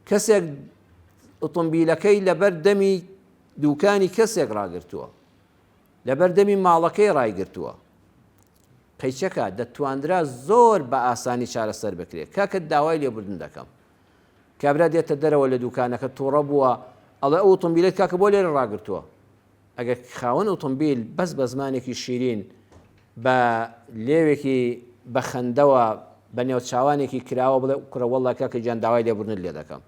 کەسێک ئۆتۆمبیلەکەی لەبەر دەمی دوکانی کەسێک ڕاگرتووە، لەبەر دەمی ماڵەکەی ڕایگرتووە، قەیچەکە دەتواندرا زۆر بە ئاسانی چارەسەر بکرێت. کاکە داوای لێبوردن دەکەم، کابرا دێتە دەرەوە لە دوکانەکە تووڕە بووە، ئەڵێ ئەو ئۆتۆمبیلێت کاکە بۆ لێرە ڕاگرتووە. ئەگەر خاوەن ئۆتۆمبیل بەس بە زمانێکی شیرین بە لێوێکی بە خەندەوە بە نێوچاوانێکی کراوە بڵێ کوڕە وەڵڵا کاکە گیان داوای لێبوردنت لێ دەکەم،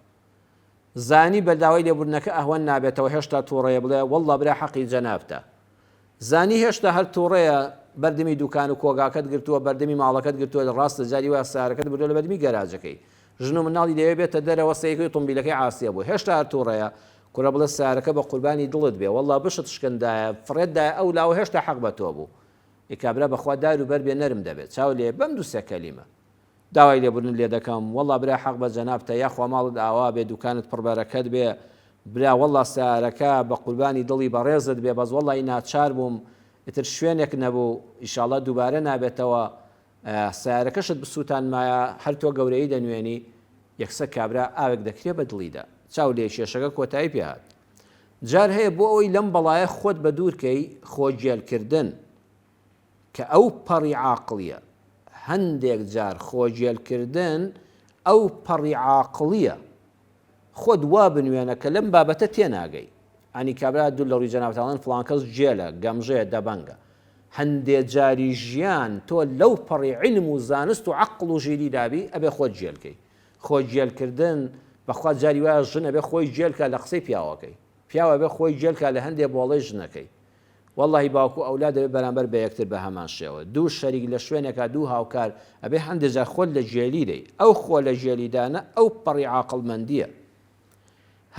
زانی بە داوای لێبوردنەکە ئەهوەن نابێتەوە، هێشتا تووڕەیە بڵێ وەڵڵا برا حەقی جەنابتە. زانی هێشتا هەر تووڕەیە بەردەمی دوکان و کۆگاکەت گرتووە، بەردەمی ماڵەکەت گرتووە، ڕاستە جاری وایە سیارەکەت بردووە لە بەردەمی گەراجەکەی، ژن و مناڵی دەوێ بێتە دەرەوە سەیەکەی ئۆتۆمبیلەکەی عاسیە بوو، هێشتا هەر تووڕەیە، کوڕە بڵێ سیارەکە بە قوربانی دڵت بێ، وەڵڵا بشت شکندایە فڕێتدایە ئەو لاوە هێشتا حەق بە تۆ بوو. ئێکابرا بەخوا دار و بەر بێ نەرم دەبێت، چاو لێ بەم دوو سێ کەلیمە داوای لێبوردن لێ دەکەم، وەڵڵا برا حەق بە جەنابتە، یاخوا ماڵت ئاوا بێ، دوکانت پڕبەرەکەت بێ، برا وەڵڵا سیارەکە بە قوربانی دڵی بەڕێزت بێ، بەس وەڵڵی ناچار بووم، ئیتر شوێنێک نەبوو، ئیشاڵڵا دووبارە نابێتەوە، سیارەکەشت بسووتان مایە هەر تۆ گەورەی دەنوێنی، یەکسە کابرا ئاوێک دەکرێ بە دڵیدا، چاو لێ کێشەکە کۆتایی پێهات. جار هەیە بۆ ئەوەی لەم بەڵایە خۆت بە دوورکەی خۆجێلکردن کە ئەو پەڕی عاقڵیە، هەندێک جار خۆجێلکردن ئەو پەڕی عاقڵیە، خۆت وا بنوێنە کە لەم بابەتە تێناگەی، ئەنی کابرا دوو لە ڕووی جەنابتەڵێن فڵان کەس جێلە گەمژەیە دەبەنگە، هەندێک جاری ژیان تۆ لەو پەڕی علم و زانست و عەقڵ و ژیری دابی ئەبێ خۆت جێلکەی. خۆجێلکردن بەخوا جاری وایە ژن ئەبێ خۆی جێلکە لە قسەی پیاوەکەی، پیاوە بێ خۆی جێلکە لە هەندێک بۆڵەی ژنەکەی. وەڵڵاهی باوکو ئەولاد دەبێت بەرامبەر بە یەکتر بە هەمان شێوە، دوو شەریک لە شوێنێکە دوو هاوکار ئەبێ هەندێک جار خۆت لە جێلی دەی، ئەو خۆ لە جێلیدانە ئەو پەڕی عاقڵمەندیە.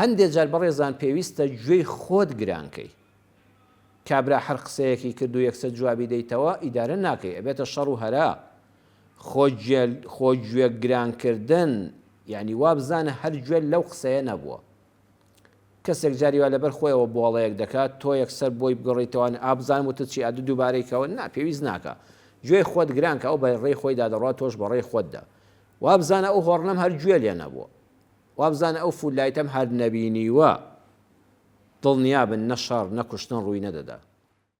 هەندێک جار بەڕێزان پێویستە گوێی خۆت گرانکەی، کابرا هەر قسەیەکی کردو یەکسەر جوابی دەیتەوە ئیدارە ناکەی، ئەبێتە شەڕ و هەرا. خۆ گوێ گرانکردن یعنی وا بزانە هەر گوێ لەو قسەیە نەبووە. کەسێک جاری وا لەبەر خۆیەوە بۆڵەیەک دەکات، تۆ یەکسەر بۆی بگەڕیتەوە ئابزانم وتت چی ئەدوو دووبارەیکەوە، نا پێویست ناکە، گوێی خۆت گرانکە، ئەو بە ڕێی خۆی دادەڕات، تۆش بە ڕێی خۆتدا. وا بزانە ئەو هۆڕنەم هەر گوێ لێ نەبووە، وا بزانە ئەو فولایتەم هەر نەبینیوە، دڵنیابن نە شەڕ نە کوشتن ڕووی نەدەدا.